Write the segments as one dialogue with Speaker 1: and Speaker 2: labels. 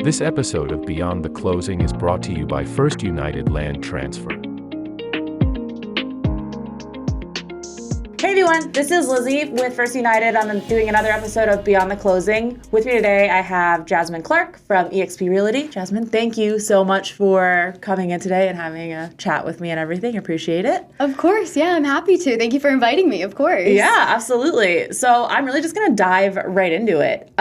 Speaker 1: This episode of Beyond the Closing is brought to you by First United Land Transfer.
Speaker 2: Hey everyone, this is Lizzie with First United. I'm doing another episode of Beyond the Closing. With me today, I have Jasmine Clark from EXP Realty. Jasmine, thank you so much for coming in today and having a chat with me and everything. Appreciate it.
Speaker 3: Of course, yeah, I'm happy to. Thank you for inviting me, of course.
Speaker 2: Yeah, absolutely. So I'm really just gonna dive right into it.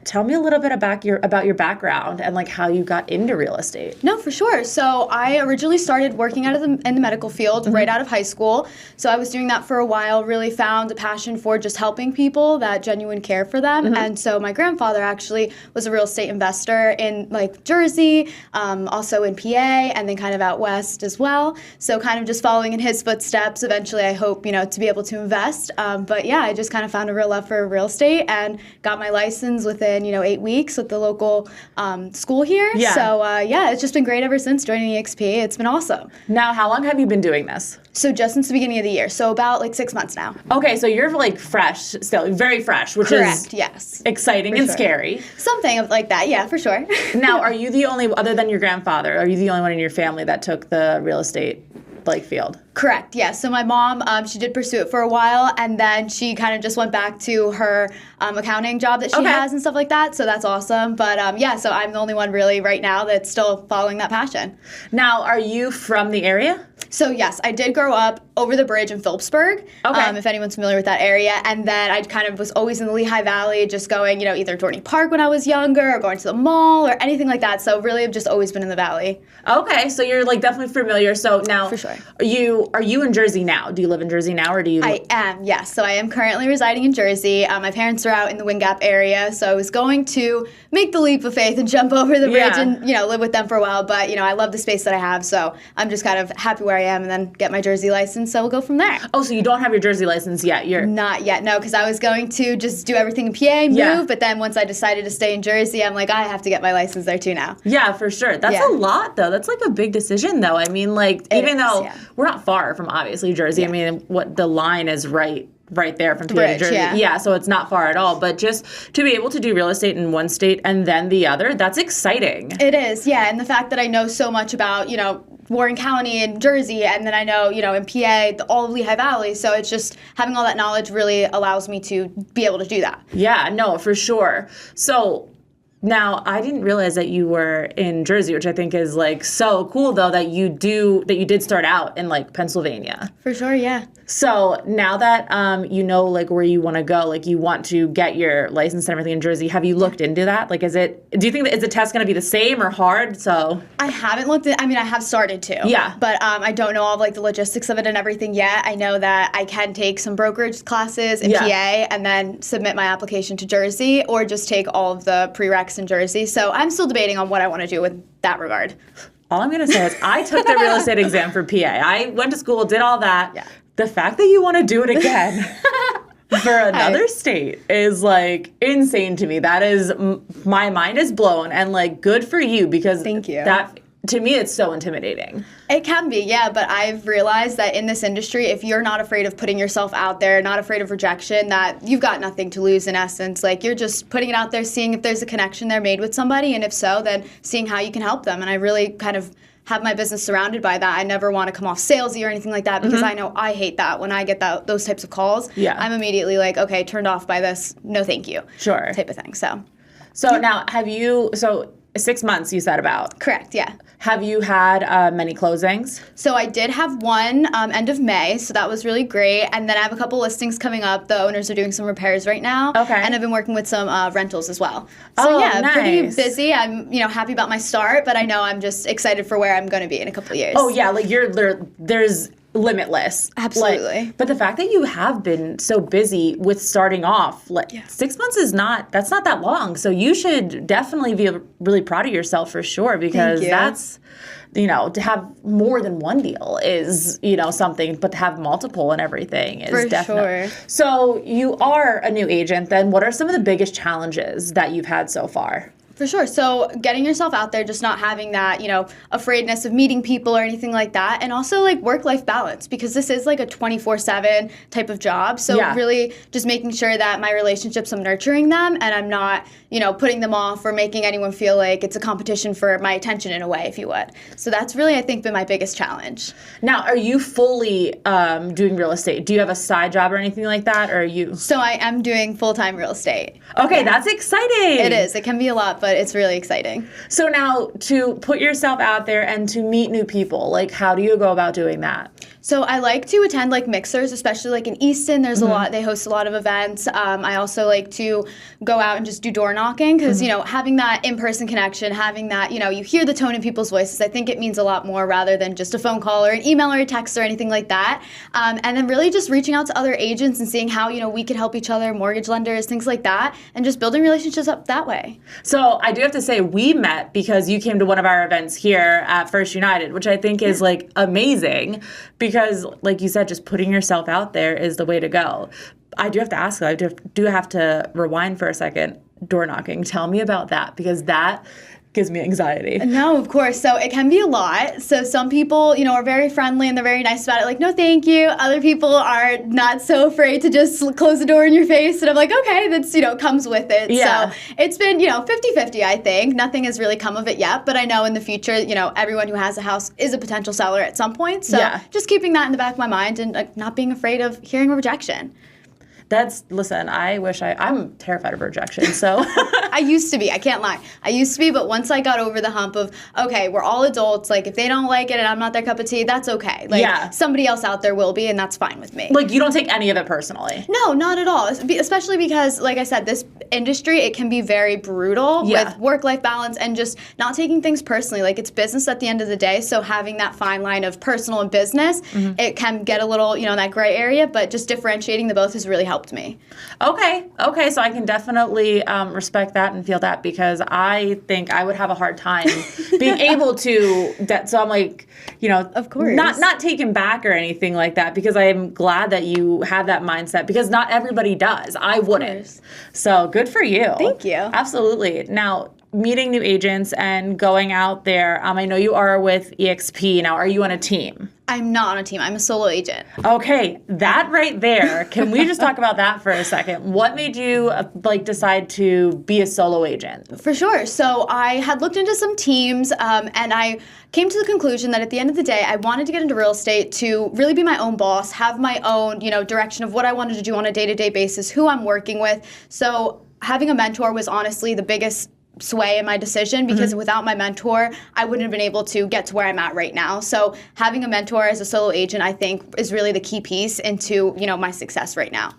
Speaker 2: Tell me a little bit about your background and like how you got into real estate.
Speaker 3: No, for sure. So I originally started working in the medical field right out of high school. So I was doing that for a while. Really found a passion for just helping people, that genuine care for them. And so my grandfather actually was a real estate investor in like Jersey, also in PA, and then kind of out west as well. So kind of just following in his footsteps. Eventually, I hope, to be able to invest. But yeah, I just kind of found a real love for real estate and got my license within, 8 weeks with the local school here.
Speaker 2: Yeah.
Speaker 3: So yeah, it's just been great ever since joining EXP. It's been awesome.
Speaker 2: Now, how long have you been doing this?
Speaker 3: So just since the beginning of the year. So about like 6 months now.
Speaker 2: Okay, so you're like fresh still, very fresh, which
Speaker 3: Correct,
Speaker 2: is
Speaker 3: yes.
Speaker 2: exciting
Speaker 3: For
Speaker 2: and
Speaker 3: sure.
Speaker 2: scary.
Speaker 3: Something of like that, yeah, for sure.
Speaker 2: Now, are you the only, other than your grandfather, are you the only one in your family that took the real estate field?
Speaker 3: Correct, yeah. So my mom, she did pursue it for a while, and then she kind of just went back to her accounting job that she has and stuff like that. So that's awesome. But yeah, so I'm the only one really right now that's still following that passion.
Speaker 2: Now, are you from the area?
Speaker 3: So yes, I did grow up over the bridge in Phillipsburg, if anyone's familiar with that area. And then I kind of was always in the Lehigh Valley, just going, either Dorney Park when I was younger or going to the mall or anything like that. So really I've just always been in the Valley.
Speaker 2: Okay, so you're like definitely familiar. So now,
Speaker 3: For sure.
Speaker 2: Are you in Jersey now? Do you live in Jersey now, or do you?
Speaker 3: I am, yes. So I am currently residing in Jersey. My parents are out in the Wind Gap area, so I was going to make the leap of faith and jump over the bridge and live with them for a while. But I love the space that I have, so I'm just kind of happy where I am, and then get my Jersey license. So we'll go from there.
Speaker 2: Oh, so you don't have your Jersey license yet? You're
Speaker 3: not yet, no, because I was going to just do everything in PA, move. But then once I decided to stay in Jersey, I'm like, I have to get my license there too now.
Speaker 2: Yeah, for sure. That's a lot, though. That's like a big decision, though. I mean, even though we're not far from obviously Jersey. I mean, what the line is right there from PA to Jersey. Yeah, so it's not far at all. But just to be able to do real estate in one state and then the other, that's exciting.
Speaker 3: It is, yeah. And the fact that I know so much about, Warren County and Jersey, and then I know, in PA, all of Lehigh Valley. So it's just having all that knowledge really allows me to be able to do that.
Speaker 2: Yeah, no, for sure. So now, I didn't realize that you were in Jersey, which I think is like so cool, though, that you did start out in like Pennsylvania.
Speaker 3: For sure, yeah.
Speaker 2: So now that where you want to go, like you want to get your license and everything in Jersey, have you looked into that? Like, do you think is the test going to be the same or hard? So
Speaker 3: I haven't looked at. I mean, I have started to.
Speaker 2: Yeah.
Speaker 3: But I don't know all of the logistics of it and everything yet. I know that I can take some brokerage classes in PA and then submit my application to Jersey, or just take all of the prereqs in Jersey. So I'm still debating on what I want to do with that regard.
Speaker 2: All I'm going to say is I took the real estate exam for PA. I went to school, did all that.
Speaker 3: Yeah.
Speaker 2: The fact that you want to do it again for another state is like insane to me. That is, my mind is blown, and like good for you, because
Speaker 3: Thank you.
Speaker 2: That, to me, it's so intimidating.
Speaker 3: It can be, yeah, but I've realized that in this industry, if you're not afraid of putting yourself out there, not afraid of rejection, that you've got nothing to lose in essence. Like, you're just putting it out there, seeing if there's a connection there made with somebody, and if so, then seeing how you can help them. And I really kind of have my business surrounded by that. I never want to come off salesy or anything like that, because I know I hate that when I get those types of calls.
Speaker 2: Yeah.
Speaker 3: I'm immediately like, okay, turned off by this, no thank you.
Speaker 2: Sure.
Speaker 3: Type of thing, so.
Speaker 2: Now, 6 months you said about.
Speaker 3: Correct, yeah.
Speaker 2: Have you had many closings?
Speaker 3: So I did have one end of May, so that was really great. And then I have a couple listings coming up. The owners are doing some repairs right now.
Speaker 2: Okay.
Speaker 3: And I've been working with some rentals as well. So
Speaker 2: nice.
Speaker 3: Pretty busy. I'm happy about my start, but I know I'm just excited for where I'm going to be in a couple of years.
Speaker 2: Oh yeah, like there's limitless.
Speaker 3: Absolutely.
Speaker 2: But the fact that you have been so busy with starting off, 6 months that's not that long. So you should definitely be really proud of yourself for sure, because that's, to have more than one deal is, something, but to have multiple and everything is definitely.
Speaker 3: Sure.
Speaker 2: So you are a new agent, then what are some of the biggest challenges that you've had so far?
Speaker 3: For sure. So getting yourself out there, just not having that, afraidness of meeting people or anything like that. And also like work-life balance, because this is like a 24/7 type of job. So really just making sure that my relationships, I'm nurturing them and I'm not, putting them off or making anyone feel like it's a competition for my attention in a way, if you would. So that's really, I think, been my biggest challenge.
Speaker 2: Now, are you fully doing real estate? Do you have a side job or anything like that? Or are you?
Speaker 3: So I am doing full-time real estate.
Speaker 2: Okay, that's exciting.
Speaker 3: It is. It can be a lot, but it's really exciting.
Speaker 2: So now, to put yourself out there and to meet new people, like how do you go about doing that?
Speaker 3: So I like to attend like mixers, especially like in Easton. There's a lot, they host a lot of events. I also like to go out and just do door knocking because, having that in-person connection, having that, you hear the tone in people's voices. I think it means a lot more rather than just a phone call or an email or a text or anything like that. And then really just reaching out to other agents and seeing how, we could help each other, mortgage lenders, things like that, and just building relationships up that way.
Speaker 2: So I do have to say we met because you came to one of our events here at First United, which I think is like amazing because like you said, just putting yourself out there is the way to go. I do have to ask, I do have to rewind for a second. Door knocking. Tell me about that because that gives me anxiety.
Speaker 3: No, of course. So it can be a lot. So some people, are very friendly and they're very nice about it. Like, no, thank you. Other people are not so afraid to just close the door in your face. And I'm like, okay, that's, comes with it.
Speaker 2: Yeah.
Speaker 3: So it's been, 50-50, I think. Nothing has really come of it yet. But I know in the future, everyone who has a house is a potential seller at some point. So just keeping that in the back of my mind and not being afraid of hearing a rejection.
Speaker 2: Listen, I'm terrified of rejection, so.
Speaker 3: I used to be, I can't lie. I used to be, but once I got over the hump of, okay, we're all adults, like if they don't like it and I'm not their cup of tea, that's okay. Like somebody else out there will be and that's fine with me.
Speaker 2: Like you don't take any of it personally?
Speaker 3: No, not at all. Especially because, like I said, this industry, it can be very brutal with work-life balance and just not taking things personally. Like it's business at the end of the day, so having that fine line of personal and business, it can get a little, in that gray area, but just differentiating the both has really helped me.
Speaker 2: Okay, so I can definitely respect that and feel that because I think I would have a hard time being able to. So I'm like,
Speaker 3: of course,
Speaker 2: not taken back or anything like that because I am glad that you have that mindset because not everybody does. I wouldn't. So good for you.
Speaker 3: Thank you.
Speaker 2: Absolutely. Now, meeting new agents and going out there. I know you are with EXP now. Are you on a team?
Speaker 3: I'm not on a team. I'm a solo agent.
Speaker 2: Okay, that right there. Can we just talk about that for a second? What made you decide to be a solo agent?
Speaker 3: For sure. So I had looked into some teams and I came to the conclusion that at the end of the day, I wanted to get into real estate to really be my own boss, have my own, direction of what I wanted to do on a day-to-day basis, who I'm working with. So having a mentor was honestly the biggest sway in my decision because without my mentor, I wouldn't have been able to get to where I'm at right now. So having a mentor as a solo agent, I think, is really the key piece into, my success right now.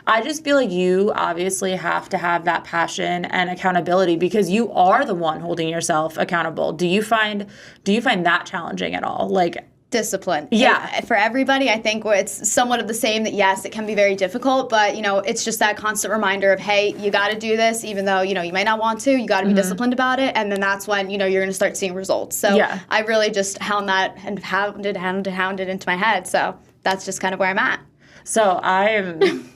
Speaker 2: I just feel like you obviously have to have that passion and accountability because you are the one holding yourself accountable. Do you find that challenging at all?
Speaker 3: Discipline.
Speaker 2: Yeah.
Speaker 3: For everybody, I think it's somewhat of the same that, yes, it can be very difficult, but, it's just that constant reminder of, hey, you got to do this, even though, you might not want to. You got to be disciplined about it, and then that's when, you're going to start seeing results. So I really just hound that and hounded into my head. So that's just kind of where I'm at.
Speaker 2: So I am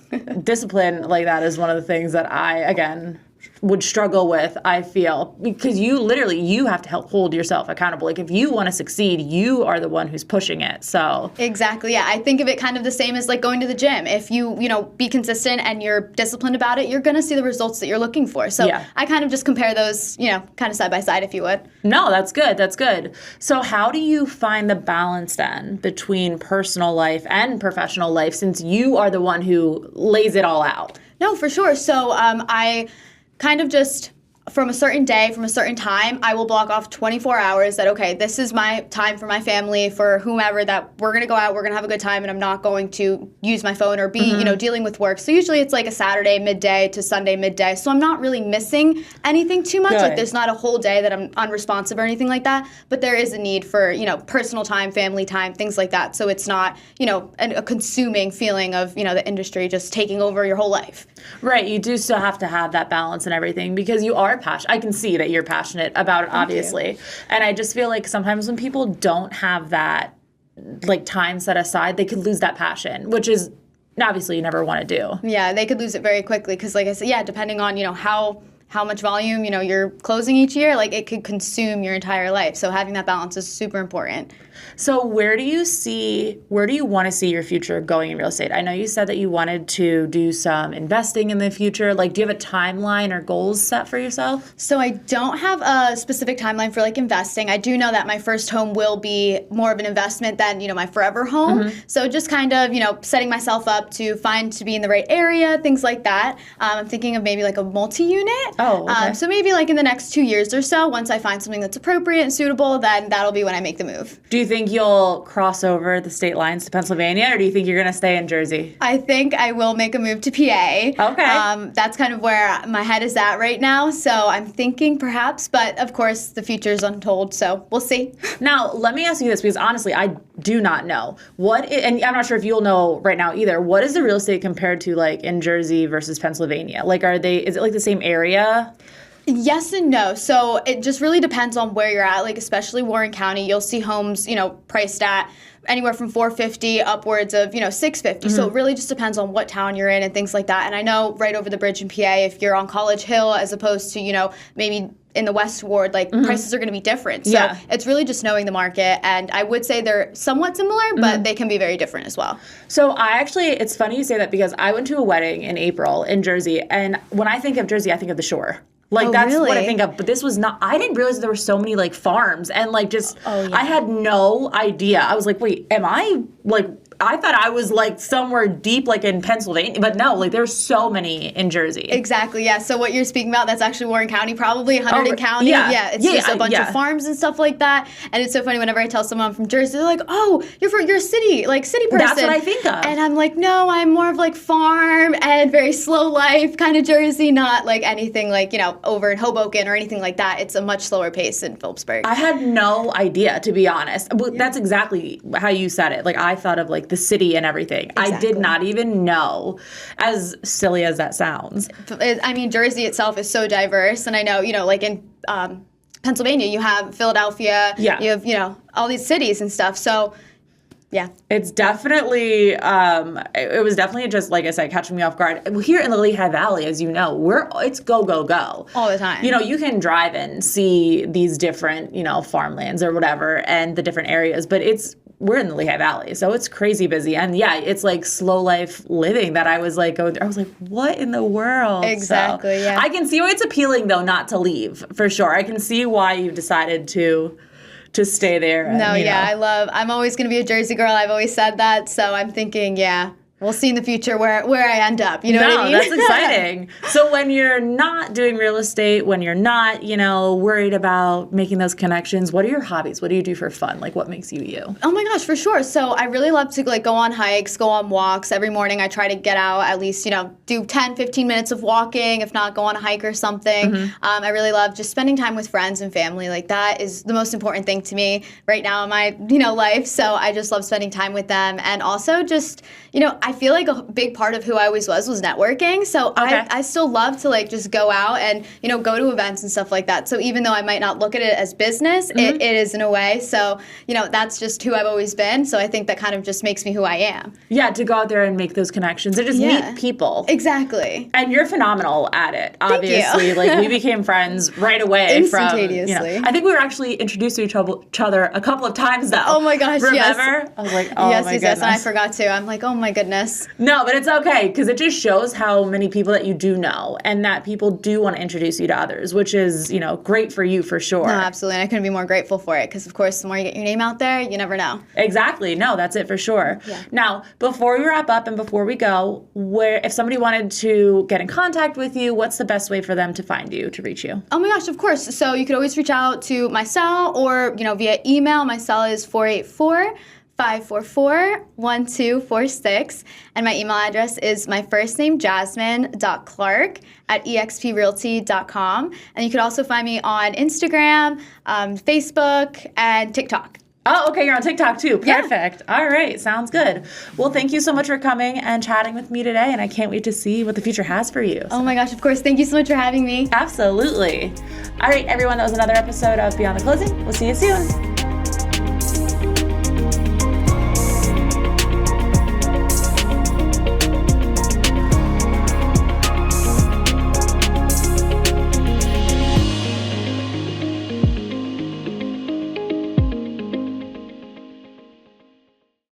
Speaker 2: discipline like that is one of the things that I, again, would struggle with, I feel, because you have to help hold yourself accountable. Like if you want to succeed, you are the one who's pushing it. So
Speaker 3: exactly, yeah. I think of it kind of the same as like going to the gym. If you be consistent and you're disciplined about it, you're going to see the results that you're looking for. So I kind of just compare those, kind of side by side, if you would.
Speaker 2: No, that's good. That's good. So how do you find the balance then between personal life and professional life since you are the one who lays it all out?
Speaker 3: No, for sure. So I kind of just from a certain day, from a certain time, I will block off 24 hours that, okay, this is my time for my family, for whomever, that we're going to go out, we're going to have a good time, and I'm not going to use my phone or be, dealing with work. So usually it's like a Saturday midday to Sunday midday. So I'm not really missing anything too much. Good. Like there's not a whole day that I'm unresponsive or anything like that. But there is a need for, personal time, family time, things like that. So it's not, a consuming feeling of, the industry just taking over your whole life.
Speaker 2: Right. You do still have to have that balance and everything because you are passionate. I can see that you're passionate about it, obviously. And I just feel like sometimes when people don't have that time set aside, they could lose that passion, which is obviously you never want to do.
Speaker 3: Yeah, they could lose it very quickly because, like I said, depending on, how how much volume, you're closing each year, like it could consume your entire life. So having that balance is super important.
Speaker 2: So where do you want to see your future going in real estate? I know you said that you wanted to do some investing in the future. Like, do you have a timeline or goals set for yourself?
Speaker 3: So I don't have a specific timeline for like investing. I do know that my first home will be more of an investment than, my forever home. So just kind of, setting myself up to be in the right area, things like that. I'm thinking of maybe like a multi-unit.
Speaker 2: Oh, okay.
Speaker 3: So maybe like in the next 2 years or so, once I find something that's appropriate and suitable, then that'll be when I make the move.
Speaker 2: Do you think you'll cross over the state lines to Pennsylvania, or do you think you're going to stay in Jersey?
Speaker 3: I think I will make a move to PA.
Speaker 2: Okay.
Speaker 3: That's kind of where my head is at right now. So I'm thinking perhaps, but of course the future's untold, so we'll see.
Speaker 2: Now, let me ask you this, because honestly, I do not know. And I'm not sure if you'll know right now either. What is the real estate compared to like in Jersey versus Pennsylvania? Like, is it like the same area?
Speaker 3: Yes and no. So it just really depends on where you're at. Like especially Warren County, you'll see homes, priced at anywhere from $450 upwards of, $650. So it really just depends on what town you're in and things like that. And I know right over the bridge in PA, if you're on College Hill as opposed to, maybe in the West Ward, like prices are going to be different. So it's really just knowing the market. And I would say they're somewhat similar, but they can be very different as well.
Speaker 2: So it's funny you say that, because I went to a wedding in April in Jersey. And when I think of Jersey, I think of the shore. Like, that's
Speaker 3: really?
Speaker 2: what I think of. But this was not, I didn't realize there were so many, like, farms. And, like, I had no idea. I was like, wait, I thought I was, like, somewhere deep, like, in Pennsylvania. But no, like, there's so many in Jersey.
Speaker 3: Exactly, yeah. So what you're speaking about, that's actually Warren County, probably Hunterdon County.
Speaker 2: Yeah.
Speaker 3: It's just a bunch of farms and stuff like that. And it's so funny whenever I tell someone I'm from Jersey, they're like, oh, you're a city person.
Speaker 2: That's what I think of.
Speaker 3: And I'm like, no, I'm more of, like, farm and very slow life kind of Jersey, not, like, anything like, over in Hoboken or anything like that. It's a much slower pace in Phillipsburg.
Speaker 2: I had no idea, to be honest. Well, that's exactly how you said it. Like, I thought of, like, the city and everything. Exactly. I did not even know, as silly as that sounds.
Speaker 3: I mean, Jersey itself is so diverse. And I know, like in Pennsylvania, you have Philadelphia.
Speaker 2: Yeah.
Speaker 3: You have, all these cities and stuff. So, yeah.
Speaker 2: It's definitely, it was definitely just, like I said, catching me off guard. Well, here in the Lehigh Valley, as you know, it's go, go, go.
Speaker 3: All the time.
Speaker 2: You can drive and see these different, farmlands or whatever and the different areas, but we're in the Lehigh Valley, so it's crazy busy. And yeah, it's like slow life living that I was like going through. I was like, what in the world?
Speaker 3: Exactly,
Speaker 2: so,
Speaker 3: yeah.
Speaker 2: I can see why it's appealing, though, not to leave, for sure. I can see why you decided to stay there. And,
Speaker 3: I'm always going to be a Jersey girl. I've always said that. So I'm thinking, we'll see in the future where I end up. You know what I mean?
Speaker 2: That's exciting. So when you're not doing real estate, when you're not, worried about making those connections, what are your hobbies? What do you do for fun? Like, what makes you you?
Speaker 3: Oh my gosh, for sure. So I really love to go on hikes, go on walks. Every morning I try to get out at least, do 10, 15 minutes of walking, if not go on a hike or something. I really love just spending time with friends and family. Like that is the most important thing to me right now in my, life. So I just love spending time with them. And also just, I feel like a big part of who I always was networking. So
Speaker 2: okay.
Speaker 3: I still love to just go out and, go to events and stuff like that. So even though I might not look at it as business, it is in a way. So, that's just who I've always been. So I think that kind of just makes me who I am.
Speaker 2: Yeah, to go out there and make those connections and just meet people.
Speaker 3: Exactly.
Speaker 2: And you're phenomenal at it, obviously.
Speaker 3: Thank you.
Speaker 2: We became friends right away.
Speaker 3: Instantaneously.
Speaker 2: I think we were actually introduced to each other a couple of times, though.
Speaker 3: Oh my gosh,
Speaker 2: Remember?
Speaker 3: Yes.
Speaker 2: I was like, oh my goodness.
Speaker 3: Yes, and I forgot to. I'm like, oh my goodness.
Speaker 2: No, but it's okay, because it just shows how many people that you do know and that people do want to introduce you to others, which is, great for you for sure.
Speaker 3: No, absolutely. And I couldn't be more grateful for it because, of course, the more you get your name out there, you never know.
Speaker 2: Exactly. No, that's it for sure.
Speaker 3: Yeah.
Speaker 2: Now, before we wrap up and before we go, if somebody wanted to get in contact with you, what's the best way for them to find you, to reach you?
Speaker 3: Oh my gosh, of course. So you could always reach out to my cell or, via email. My cell is 484-544-1246. And my email address is my first name, jasmine.clark@exprealty.com. And you could also find me on Instagram, Facebook, and TikTok.
Speaker 2: Oh, okay, you're on TikTok too. Perfect.
Speaker 3: Yeah.
Speaker 2: All right, sounds good. Well, thank you so much for coming and chatting with me today, and I can't wait to see what the future has for you.
Speaker 3: Oh my gosh, of course. Thank you so much for having me.
Speaker 2: Absolutely. All right, everyone, that was another episode of Beyond the Closing. We'll see you soon.